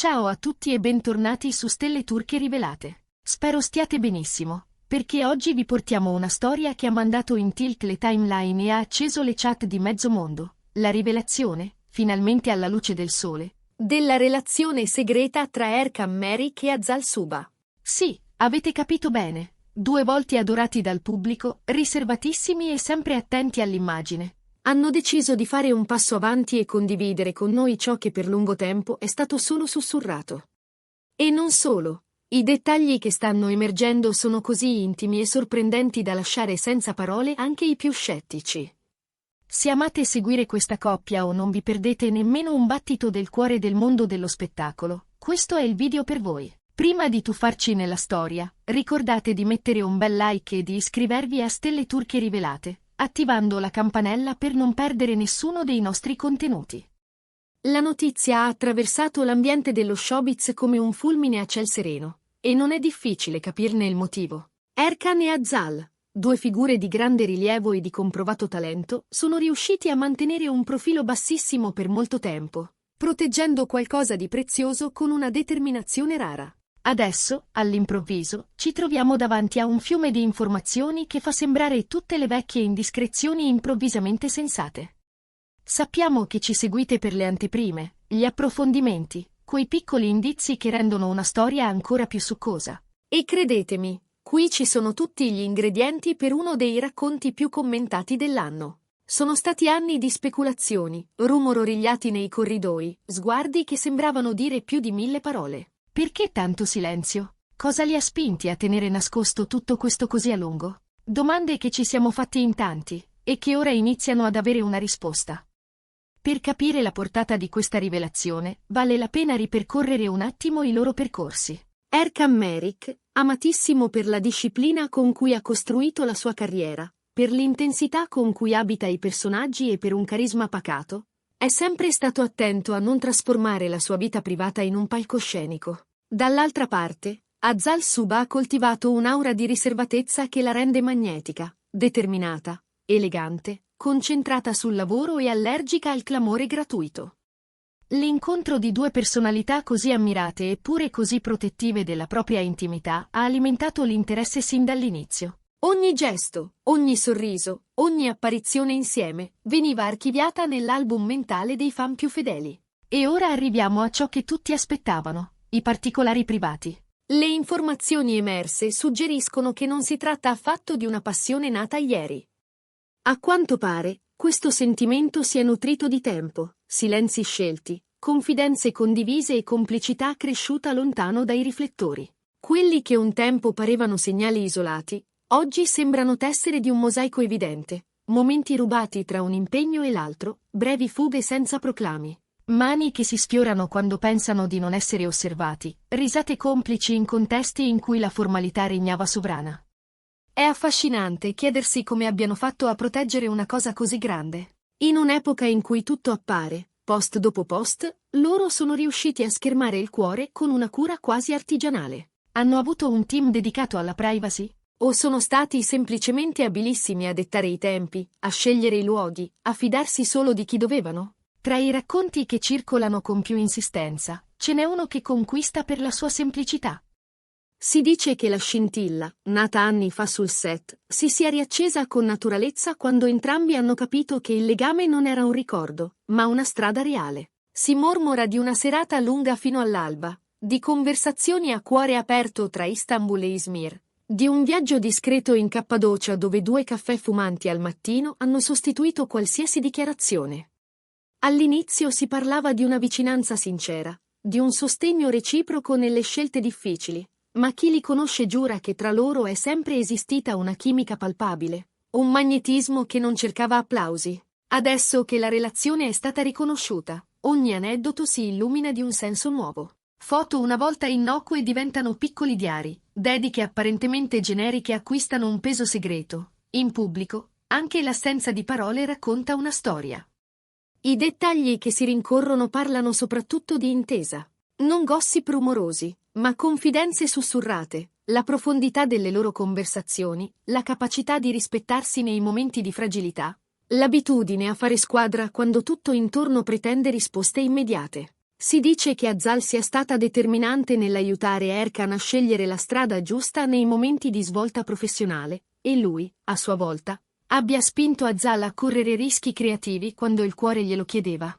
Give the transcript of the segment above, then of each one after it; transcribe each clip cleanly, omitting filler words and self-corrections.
Ciao a tutti e bentornati su Stelle Turche Rivelate. Spero stiate benissimo, perché oggi vi portiamo una storia che ha mandato in tilt le timeline e ha acceso le chat di mezzo mondo. La rivelazione, finalmente alla luce del sole, della relazione segreta tra Erkan Merik e Azal Suba. Sì, avete capito bene. Due volti adorati dal pubblico, riservatissimi e sempre attenti all'immagine, hanno deciso di fare un passo avanti e condividere con noi ciò che per lungo tempo è stato solo sussurrato. E non solo. I dettagli che stanno emergendo sono così intimi e sorprendenti da lasciare senza parole anche i più scettici. Se amate seguire questa coppia o non vi perdete nemmeno un battito del cuore del mondo dello spettacolo, questo è il video per voi. Prima di tuffarci nella storia, ricordate di mettere un bel like e di iscrivervi a Stelle Turche Rivelate, attivando la campanella per non perdere nessuno dei nostri contenuti. La notizia ha attraversato l'ambiente dello showbiz come un fulmine a ciel sereno, e non è difficile capirne il motivo. Erkan e Azal, due figure di grande rilievo e di comprovato talento, sono riusciti a mantenere un profilo bassissimo per molto tempo, proteggendo qualcosa di prezioso con una determinazione rara. Adesso, all'improvviso, ci troviamo davanti a un fiume di informazioni che fa sembrare tutte le vecchie indiscrezioni improvvisamente sensate. Sappiamo che ci seguite per le anteprime, gli approfondimenti, quei piccoli indizi che rendono una storia ancora più succosa. E credetemi, qui ci sono tutti gli ingredienti per uno dei racconti più commentati dell'anno. Sono stati anni di speculazioni, rumor origliati nei corridoi, sguardi che sembravano dire più di 1000 parole. Perché tanto silenzio? Cosa li ha spinti a tenere nascosto tutto questo così a lungo? Domande che ci siamo fatti in tanti, e che ora iniziano ad avere una risposta. Per capire la portata di questa rivelazione, vale la pena ripercorrere un attimo i loro percorsi. Erkan Merik, amatissimo per la disciplina con cui ha costruito la sua carriera, per l'intensità con cui abita i personaggi e per un carisma pacato, è sempre stato attento a non trasformare la sua vita privata in un palcoscenico. Dall'altra parte, Azal Suba ha coltivato un'aura di riservatezza che la rende magnetica, determinata, elegante, concentrata sul lavoro e allergica al clamore gratuito. L'incontro di due personalità così ammirate eppure così protettive della propria intimità ha alimentato l'interesse sin dall'inizio. Ogni gesto, ogni sorriso, ogni apparizione insieme veniva archiviata nell'album mentale dei fan più fedeli. E ora arriviamo a ciò che tutti aspettavano, i particolari privati. Le informazioni emerse suggeriscono che non si tratta affatto di una passione nata ieri. A quanto pare, questo sentimento si è nutrito di tempo, silenzi scelti, confidenze condivise e complicità cresciuta lontano dai riflettori. Quelli che un tempo parevano segnali isolati, oggi sembrano tessere di un mosaico evidente, momenti rubati tra un impegno e l'altro, brevi fughe senza proclami. Mani che si sfiorano quando pensano di non essere osservati, risate complici in contesti in cui la formalità regnava sovrana. È affascinante chiedersi come abbiano fatto a proteggere una cosa così grande. In un'epoca in cui tutto appare, post dopo post, loro sono riusciti a schermare il cuore con una cura quasi artigianale. Hanno avuto un team dedicato alla privacy? O sono stati semplicemente abilissimi a dettare i tempi, a scegliere i luoghi, a fidarsi solo di chi dovevano? Tra i racconti che circolano con più insistenza, ce n'è uno che conquista per la sua semplicità. Si dice che la scintilla, nata anni fa sul set, si sia riaccesa con naturalezza quando entrambi hanno capito che il legame non era un ricordo, ma una strada reale. Si mormora di una serata lunga fino all'alba, di conversazioni a cuore aperto tra Istanbul e Izmir, di un viaggio discreto in Cappadocia dove 2 caffè fumanti al mattino hanno sostituito qualsiasi dichiarazione. All'inizio si parlava di una vicinanza sincera, di un sostegno reciproco nelle scelte difficili, ma chi li conosce giura che tra loro è sempre esistita una chimica palpabile, un magnetismo che non cercava applausi. Adesso che la relazione è stata riconosciuta, ogni aneddoto si illumina di un senso nuovo. Foto una volta innocue diventano piccoli diari, dediche apparentemente generiche acquistano un peso segreto. In pubblico, anche l'assenza di parole racconta una storia. I dettagli che si rincorrono parlano soprattutto di intesa. Non gossip rumorosi, ma confidenze sussurrate, la profondità delle loro conversazioni, la capacità di rispettarsi nei momenti di fragilità, l'abitudine a fare squadra quando tutto intorno pretende risposte immediate. Si dice che Azal sia stata determinante nell'aiutare Erkan a scegliere la strada giusta nei momenti di svolta professionale, e lui, a sua volta, abbia spinto Azal a correre rischi creativi quando il cuore glielo chiedeva.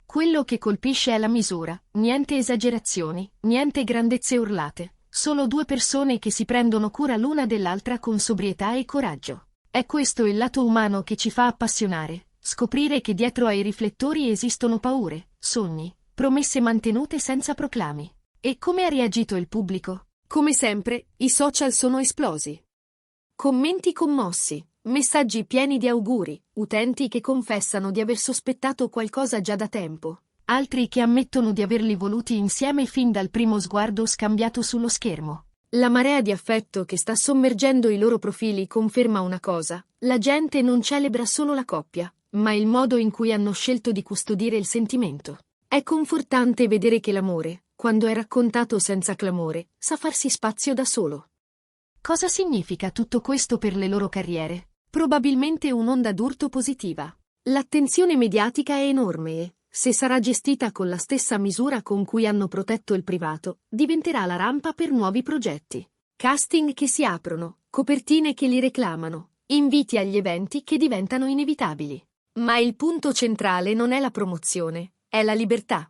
Quello che colpisce è la misura, niente esagerazioni, niente grandezze urlate, solo due persone che si prendono cura l'una dell'altra con sobrietà e coraggio. È questo il lato umano che ci fa appassionare, scoprire che dietro ai riflettori esistono paure, sogni, promesse mantenute senza proclami. E come ha reagito il pubblico? Come sempre, i social sono esplosi. Commenti commossi, messaggi pieni di auguri, utenti che confessano di aver sospettato qualcosa già da tempo, altri che ammettono di averli voluti insieme fin dal primo sguardo scambiato sullo schermo. La marea di affetto che sta sommergendo i loro profili conferma una cosa: la gente non celebra solo la coppia, ma il modo in cui hanno scelto di custodire il sentimento. È confortante vedere che l'amore, quando è raccontato senza clamore, sa farsi spazio da solo. Cosa significa tutto questo per le loro carriere? Probabilmente un'onda d'urto positiva. L'attenzione mediatica è enorme e, se sarà gestita con la stessa misura con cui hanno protetto il privato, diventerà la rampa per nuovi progetti. Casting che si aprono, copertine che li reclamano, inviti agli eventi che diventano inevitabili. Ma il punto centrale non è la promozione, è la libertà.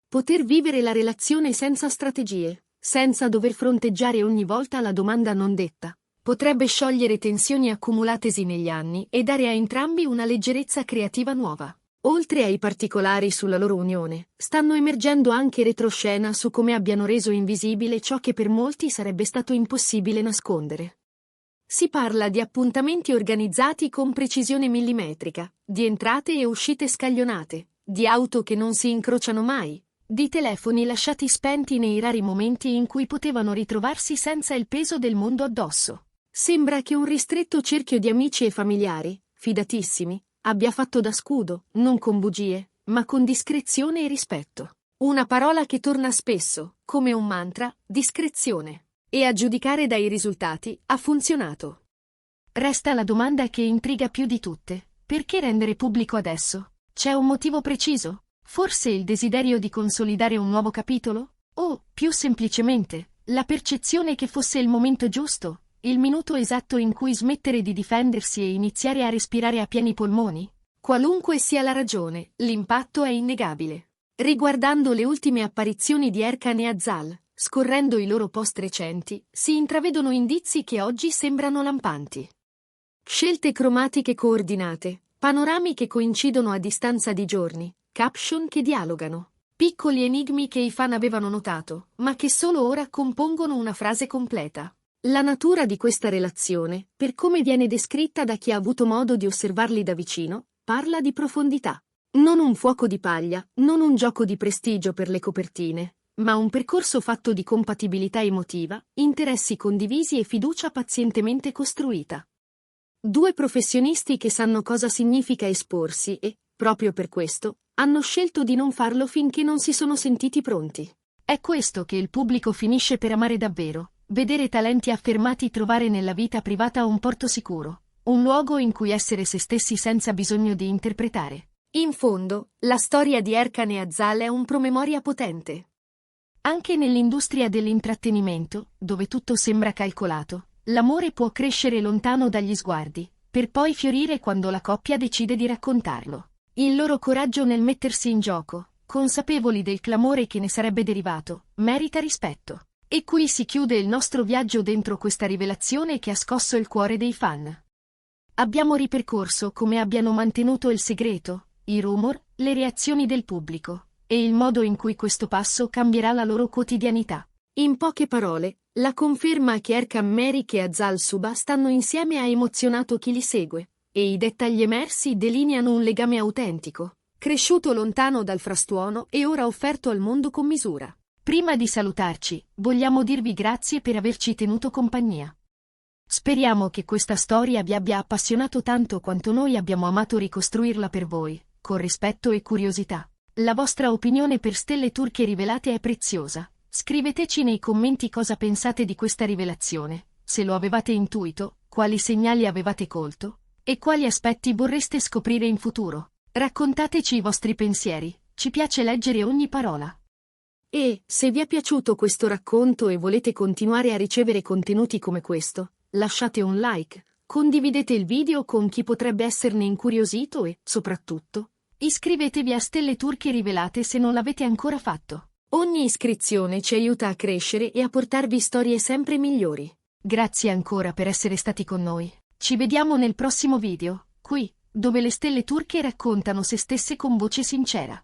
Poter vivere la relazione senza strategie, senza dover fronteggiare ogni volta la domanda non detta, potrebbe sciogliere tensioni accumulatesi negli anni e dare a entrambi una leggerezza creativa nuova. Oltre ai particolari sulla loro unione, stanno emergendo anche retroscena su come abbiano reso invisibile ciò che per molti sarebbe stato impossibile nascondere. Si parla di appuntamenti organizzati con precisione millimetrica, di entrate e uscite scaglionate, di auto che non si incrociano mai, di telefoni lasciati spenti nei rari momenti in cui potevano ritrovarsi senza il peso del mondo addosso. Sembra che un ristretto cerchio di amici e familiari, fidatissimi, abbia fatto da scudo, non con bugie, ma con discrezione e rispetto. Una parola che torna spesso, come un mantra: discrezione. E a giudicare dai risultati, ha funzionato. Resta la domanda che intriga più di tutte: perché rendere pubblico adesso? C'è un motivo preciso? Forse il desiderio di consolidare un nuovo capitolo? O, più semplicemente, la percezione che fosse il momento giusto, il minuto esatto in cui smettere di difendersi e iniziare a respirare a pieni polmoni? Qualunque sia la ragione, l'impatto è innegabile. Riguardando le ultime apparizioni di Erkan e Azal, scorrendo i loro post recenti, si intravedono indizi che oggi sembrano lampanti. Scelte cromatiche coordinate, panorami che coincidono a distanza di giorni, caption che dialogano, piccoli enigmi che i fan avevano notato, ma che solo ora compongono una frase completa. La natura di questa relazione, per come viene descritta da chi ha avuto modo di osservarli da vicino, parla di profondità. Non un fuoco di paglia, non un gioco di prestigio per le copertine, ma un percorso fatto di compatibilità emotiva, interessi condivisi e fiducia pazientemente costruita. Due professionisti che sanno cosa significa esporsi e, proprio per questo, hanno scelto di non farlo finché non si sono sentiti pronti. È questo che il pubblico finisce per amare davvero: vedere talenti affermati trovare nella vita privata un porto sicuro, un luogo in cui essere se stessi senza bisogno di interpretare. In fondo, la storia di Erkan e Azal è un promemoria potente. Anche nell'industria dell'intrattenimento, dove tutto sembra calcolato, l'amore può crescere lontano dagli sguardi, per poi fiorire quando la coppia decide di raccontarlo. Il loro coraggio nel mettersi in gioco, consapevoli del clamore che ne sarebbe derivato, merita rispetto. E qui si chiude il nostro viaggio dentro questa rivelazione che ha scosso il cuore dei fan. Abbiamo ripercorso come abbiano mantenuto il segreto, i rumor, le reazioni del pubblico, e il modo in cui questo passo cambierà la loro quotidianità. In poche parole, la conferma che Erkan Merik e Azal Suba stanno insieme ha emozionato chi li segue, e i dettagli emersi delineano un legame autentico, cresciuto lontano dal frastuono e ora offerto al mondo con misura. Prima di salutarci, vogliamo dirvi grazie per averci tenuto compagnia. Speriamo che questa storia vi abbia appassionato tanto quanto noi abbiamo amato ricostruirla per voi, con rispetto e curiosità. La vostra opinione per Stelle Turche Rivelate è preziosa. Scriveteci nei commenti cosa pensate di questa rivelazione, se lo avevate intuito, quali segnali avevate colto, e quali aspetti vorreste scoprire in futuro. Raccontateci i vostri pensieri, Ci piace leggere ogni parola. E, se vi è piaciuto questo racconto e volete continuare a ricevere contenuti come questo, lasciate un like, condividete il video con chi potrebbe esserne incuriosito e, soprattutto, Iscrivetevi a Stelle Turche Rivelate se non l'avete ancora fatto. ogni iscrizione ci aiuta a crescere e a portarvi storie sempre migliori. Grazie ancora per essere stati con noi. Ci vediamo nel prossimo video, qui, dove le stelle turche raccontano se stesse con voce sincera.